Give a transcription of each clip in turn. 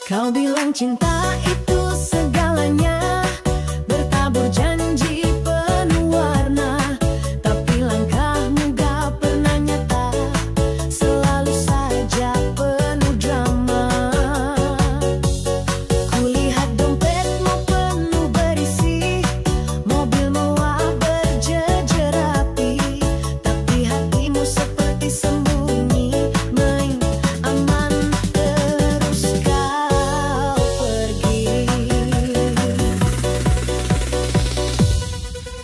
Kau bilang cinta itu segalanya, bertabur janji penuh warna, tapi langkahmu gak pernah nyata, selalu saja penuh drama. Kulihat dompetmu penuh berisi, mobil mewah berjejer rapi, tapi hatimu seperti sembunyi, main aman terus kau pergi.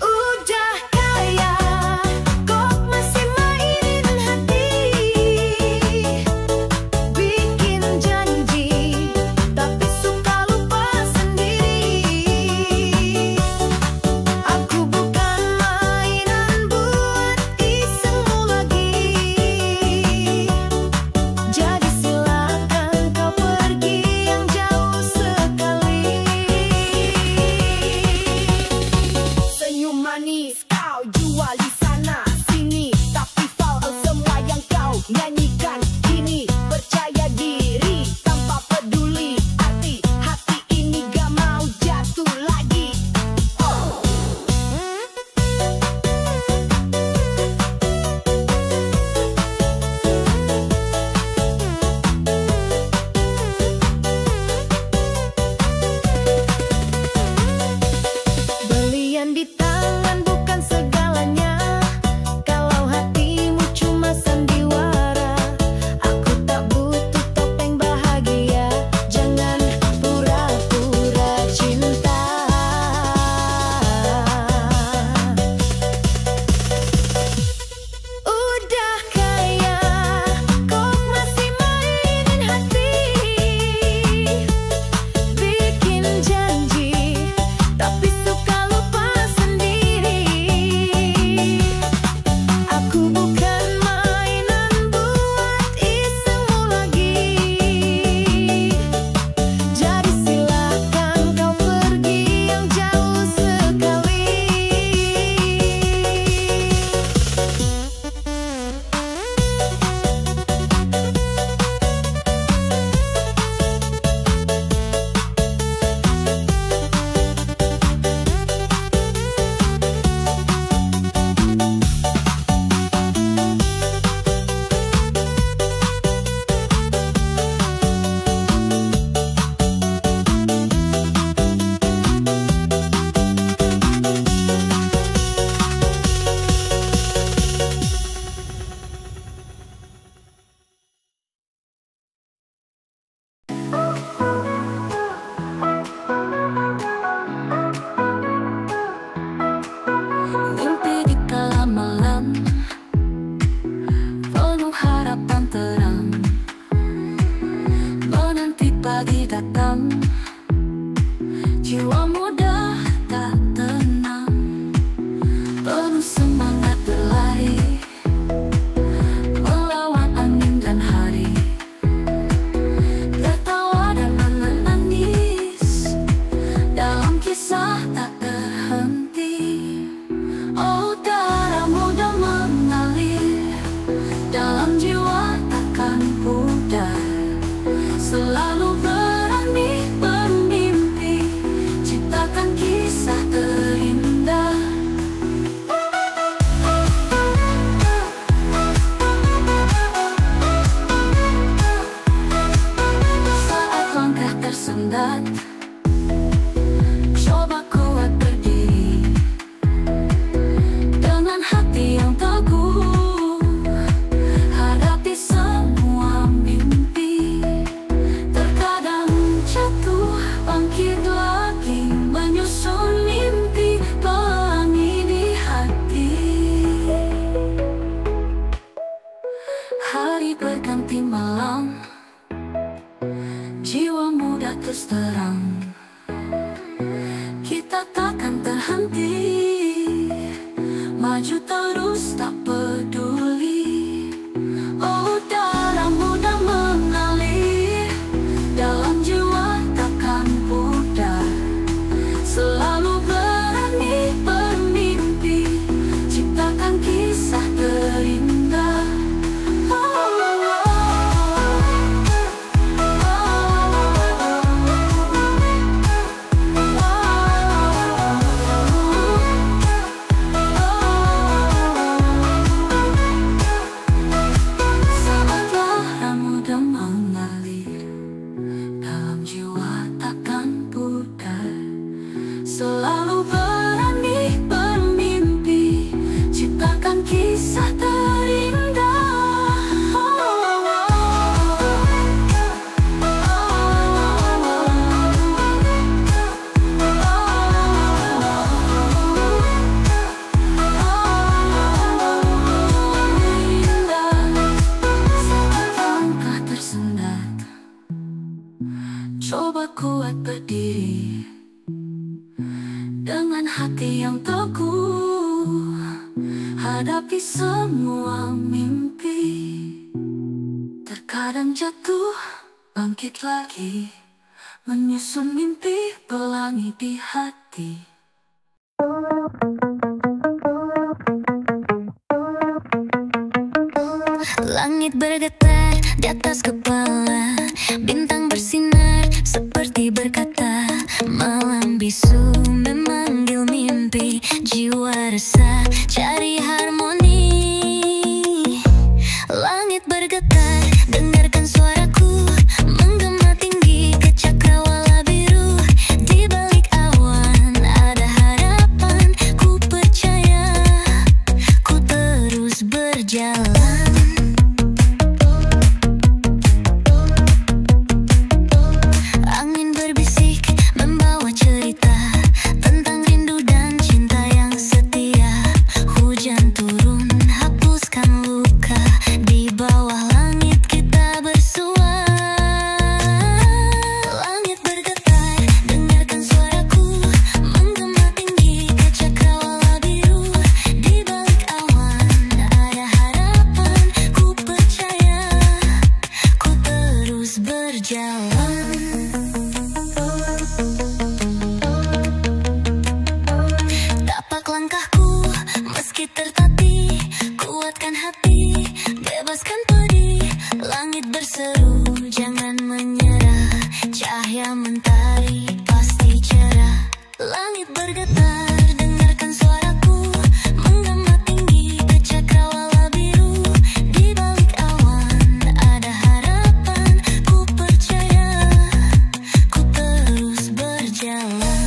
Udah kaya, kok masih mainin hati, bikin janji, tapi suka lupa sendiri. Aku bukan mainan buat isengmu lagi, jadi silakan kau pergi yang jauh sekali. Senyum manis kau jual di sana sini, tapi false semua yang kau nyanyikan kini. Percaya diri tanpa peduli arti, hati ini gak mau jatuh lagi. Berlian di tangan bukan segalanya, kalau hatimu cuma sandiwara. Aku tak butuh topeng bahagia, jangan pura-pura cinta. Udah kaya, kok masih mainin hati, bikin janji, tapi suka lupa sendiri. Aku bukan mainan buat isengmu lagi, jadi silakan kau pergi yang jauh sekali. Mimpi di kala malam, penuh harapan terang, menanti pagi datang, jiwa muda tak tenang, penuh semangat berlari, melawan angin dan hari, tertawa dan menangis, dalam kisah tak terhenti. Oh, darah muda mengalir, dalam jiwa takkan pudar, selalu berani bermimpi, ciptakan kisah terindah. Saat langkah tersendat, coba kuat berdiri, dengan hati yang teguh, hadapi semua mimpi. Terkadang jatuh, bangkit lagi, menyusun mimpi, pelangi di hati. Hari berganti malam, jiwa muda terus terang, kita takkan terhenti, maju terus tak peduli. Oh, darah muda mengalir, dalam jiwa takkan pudar, selalu berani bermimpi, ciptakan kisah terindah. Oh, oh, oh, oh. Coba kuat berdiri dengan hati yang teguh, hadapi semua mimpi. Terkadang jatuh, bangkit lagi, menyusun mimpi, pelangi di hati. Langit bergetar di atas kepala, bintang bersinar seperti berkata. Malam bisu memanggil mimpi, jiwa resah cari harmoni. Langit bergetar, dengarkan suaraku, menggema tinggi ke cakrawala biru. Di balik awan ada harapan, ku percaya, ku terus berjalan. Angin berbisik membawa cerita tentang rindu dan cinta yang setia. Hujan turun hapuskan luka, di bawah langit kita bersua. Langit bergetar, dengarkan suaraku, menggema tinggi ke cakrawala biru. Di balik awan ada harapan, ku percaya, ku terus berjalan. Tapak langkahku meski tertatih, kuatkan hati, bebaskan pedih. Langit berseru, jangan menyerah, cahaya mentari pasti cerah. Langit bergetar, dengarkan suaraku, menggema tinggi ke cakrawala biru. Di balik awan ada harapan, ku percaya, ku terus berjalan.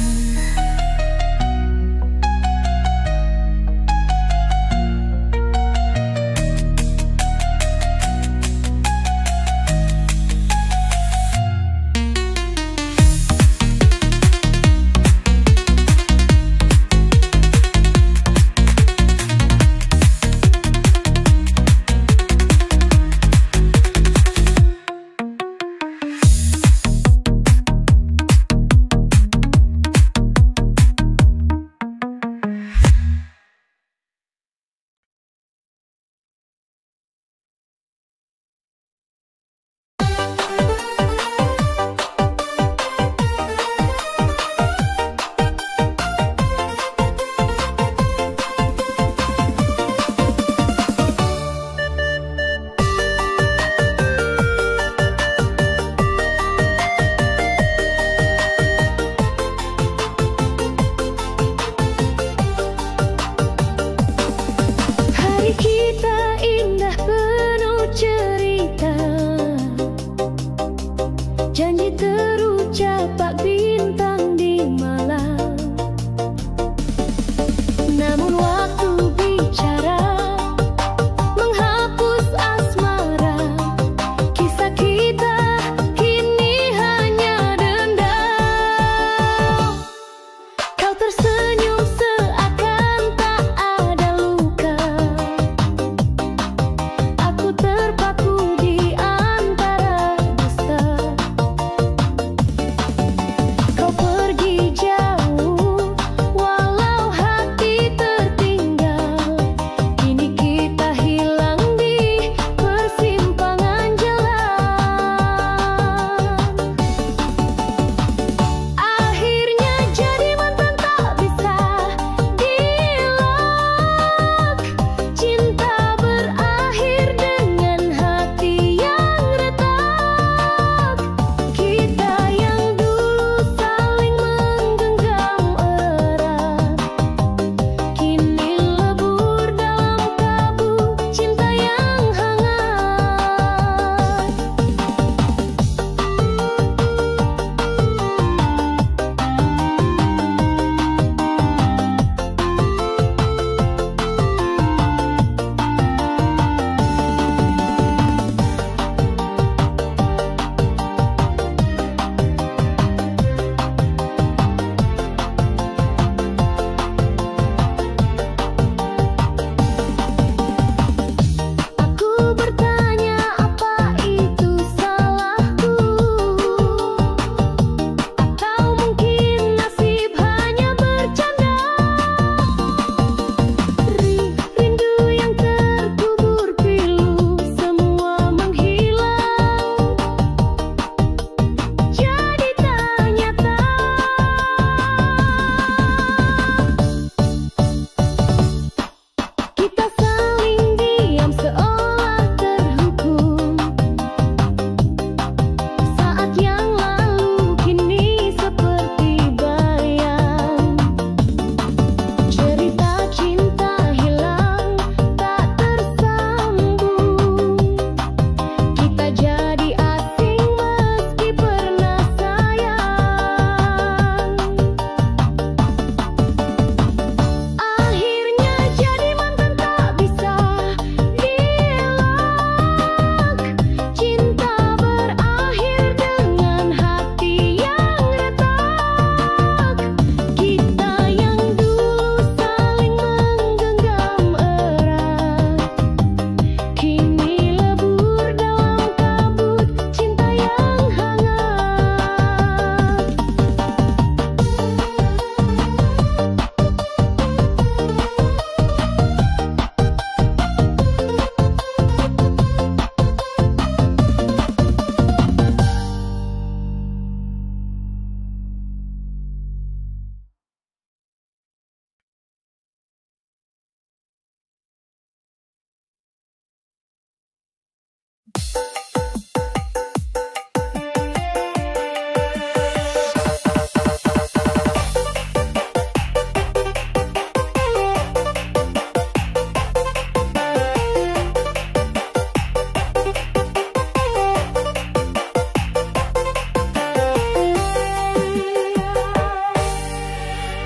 Hari kita indah penuh cerita, janji terucap bak bintang di malam. Namun waktu bicara, menghapus asmara. Kisah kita kini hanya dendam. Kau tersenyum seakan tak ada luka, aku terpaku di antara dusta.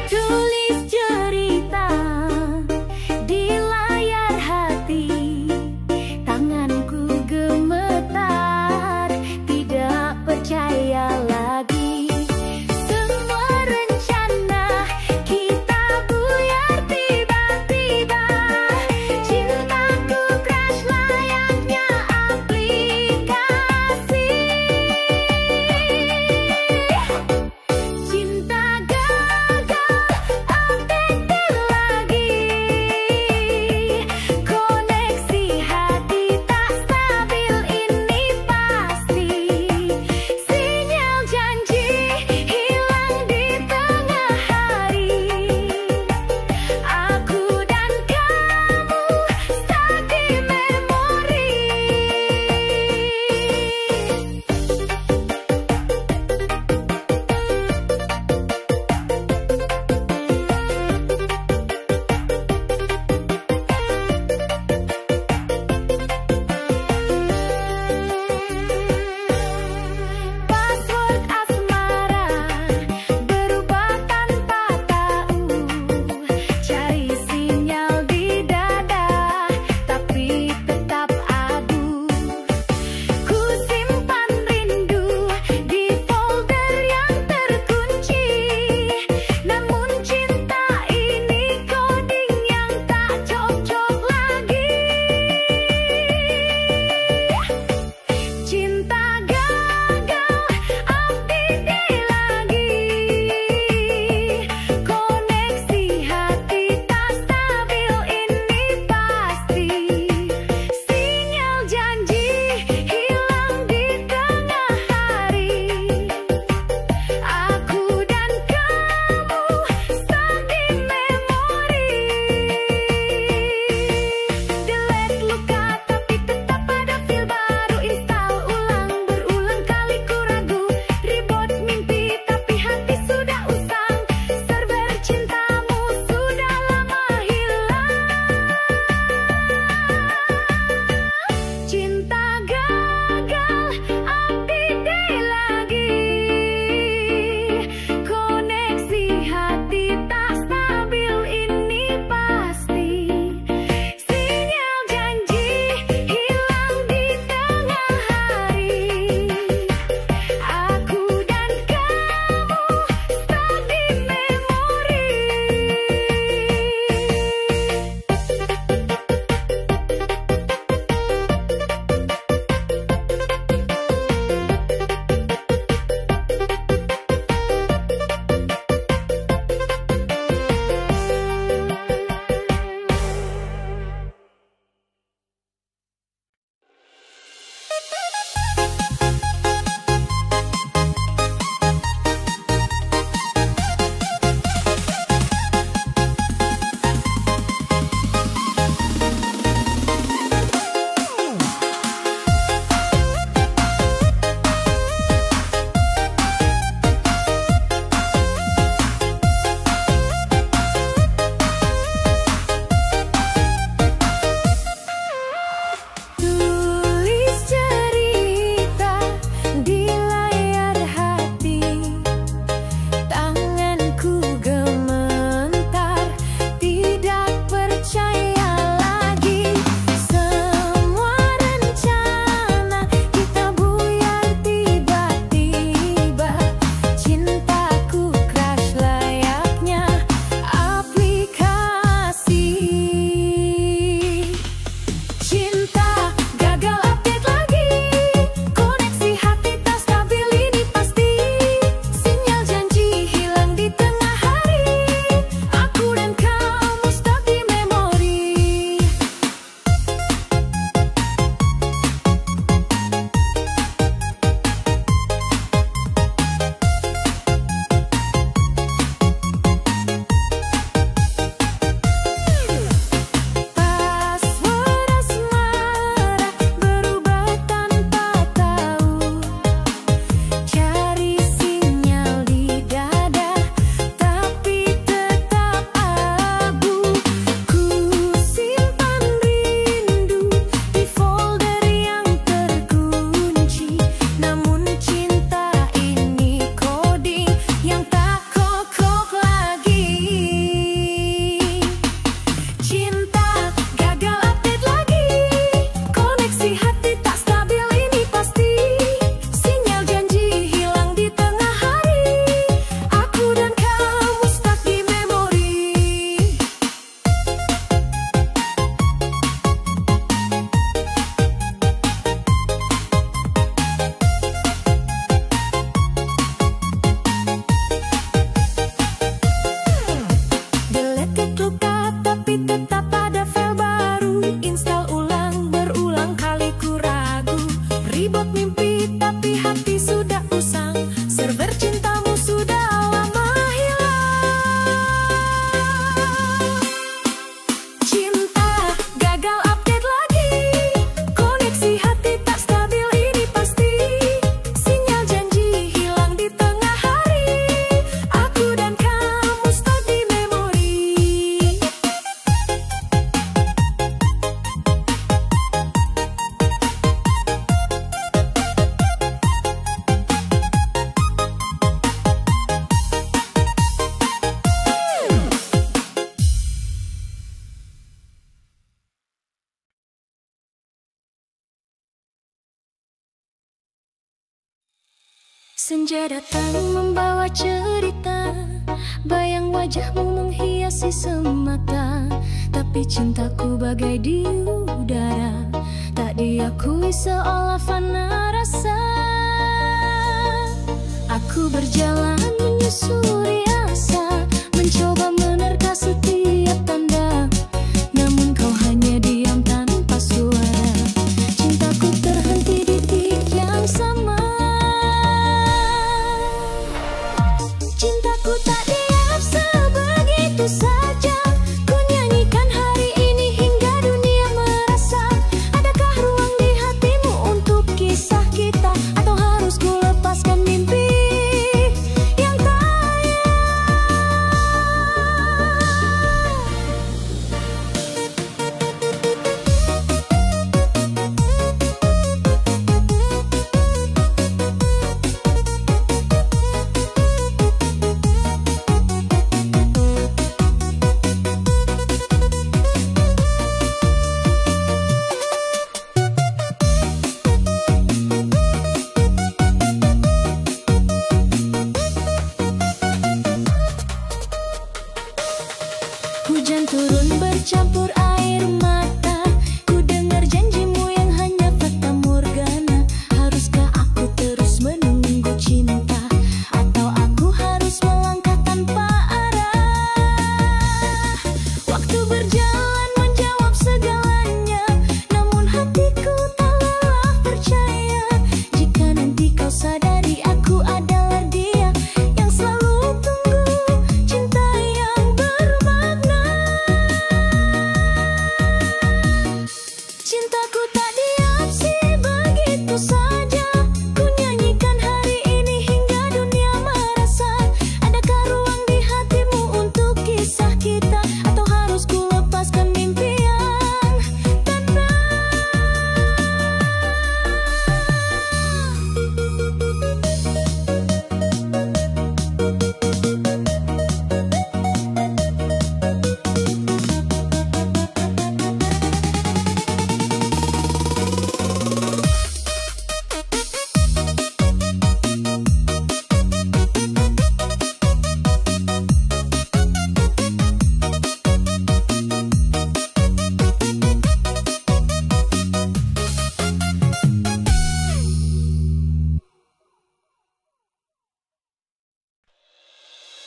Tulis cerita di layar hati, tanganku gemetar. Senja datang membawa cerita, bayang wajahmu menghiasi semata. Tapi cintaku bagai di udara, tak diakui seolah fana rasa. Aku berjalan menyusuri asa, mencoba menerka setiap tanda. Namun kau hanya diam tanpa suara. Cintaku terhenti di titik yang sama. Cintaku tak diam sebegitu saja. Ku nyanyikan hari ini hingga dunia merasa. Adakah ruang di hatimu untuk kisah kita? Atau harus ku lepaskan mimpi yang tayang? Hujan turun bercampur air mata. Ku dengar janjimu yang hanya fata morgana. Haruskah aku terus menunggu cinta? Atau aku harus melangkah tanpa arah? Waktu berjalan menjawab segalanya. Namun hatiku tak lelah percaya. Jika nanti kau sadari aku adalah dia yang selalu tunggu cinta yang bermakna. Cintaku tak diam sih begitu saja. Ku nyanyikan hari ini hingga dunia merasa. Adakah ruang di hatimu untuk kisah kita? Atau harus ku lepaskan mimpi yang tenang?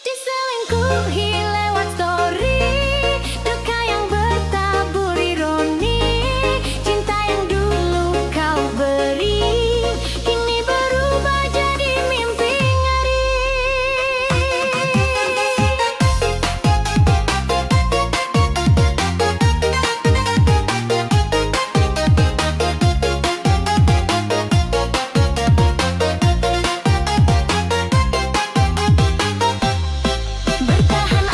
Diselingkuhi lewat story, duka yang bertabur ironi. Cinta yang dulu kau beri, kini berubah jadi mimpi ngeri. Bertahan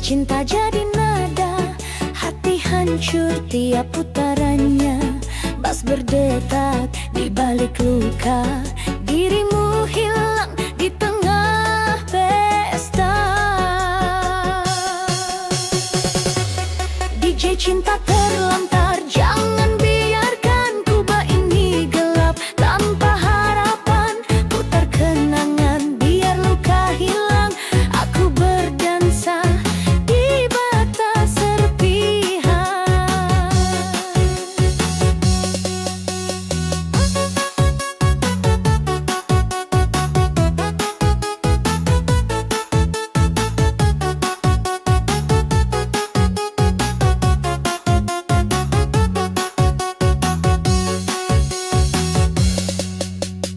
cinta jadi nada, hati hancur tiap putarannya. Bas berdetak di balik luka, dirimu hilang di tengah pesta. DJ cinta terlantar, jangan biarkan kubah ini gelap tanpa harapan. Putar kenangan biar luka hilang, aku berdansa di batas serpihan.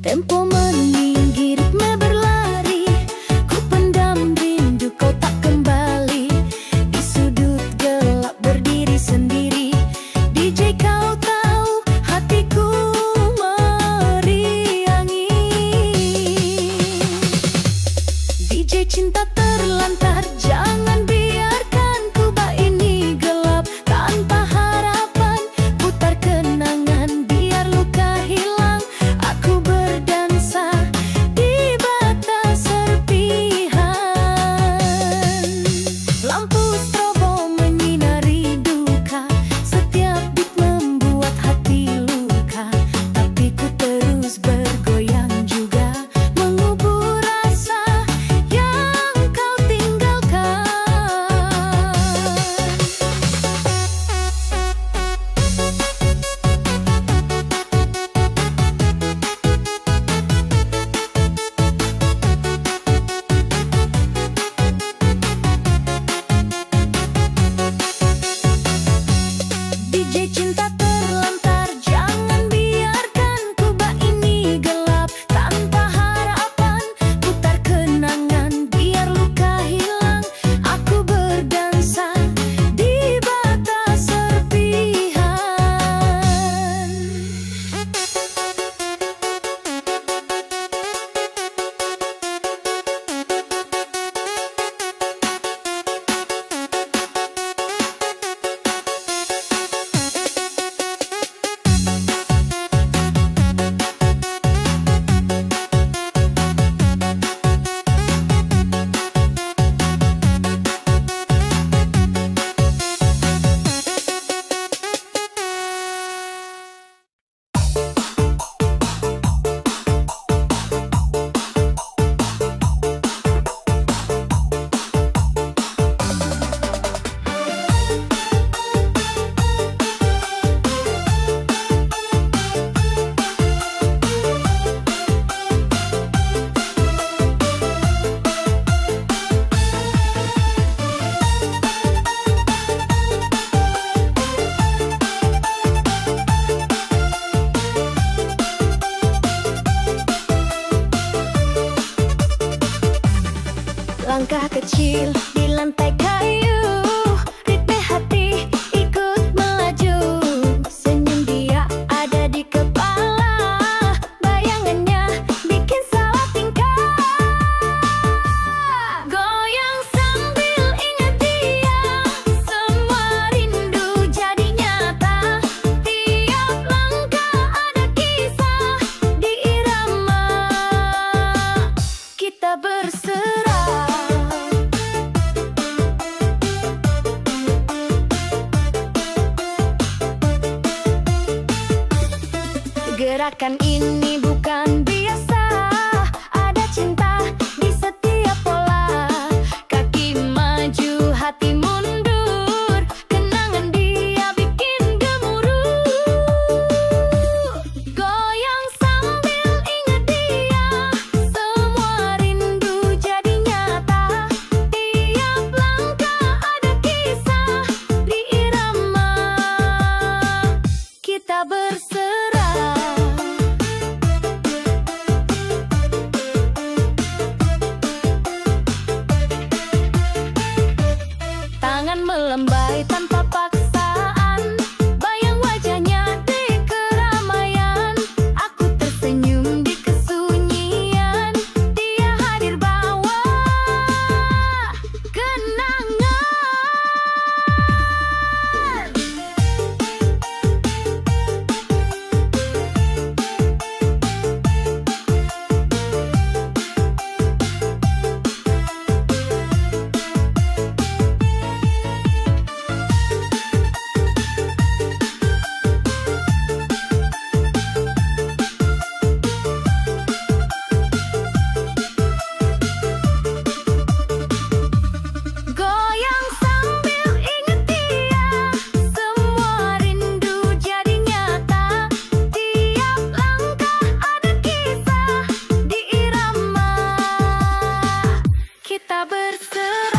Tempo meninggi, ritme berlari, ku pendam rindu kau tak kembali. Di sudut gelap berdiri sendiri, DJ kau tahu hatiku meriangi. DJ cinta terlantar, jangan biarkan kubah ini gelap tanpa harapan. Putar kenangan biar luka hilang, aku berdansa di batas serpihan. Lampu strobo menyinari duka, setiap beat membuat hati luka. Tapi ku terus bergoyang juga, mengubur rasa yang kau tinggalkan. DJ cinta terlantar, jangan biarkan kubah ini gelap tanpa harapan. Putar kenangan biar luka hilang, aku berdansa di batas serpihan. Langkah kecil di lantai kayu, ritme hati ikut melaju. Senyum dia ada di kepala, bayangannya bikin salah tingkah. Goyang sambil ingat dia, semua rindu jadi nyata. Tiap langkah ada kisah di irama, kita berserah. Gerakan ini bukan biasa, ada cinta di setiap pola. Kaki maju, hati mundur, kenangan dia bikin gemuruh. Goyang sambil ingat dia, semua rindu jadi nyata. Tiap langkah ada kisah di irama, kita berserah. kita bersama.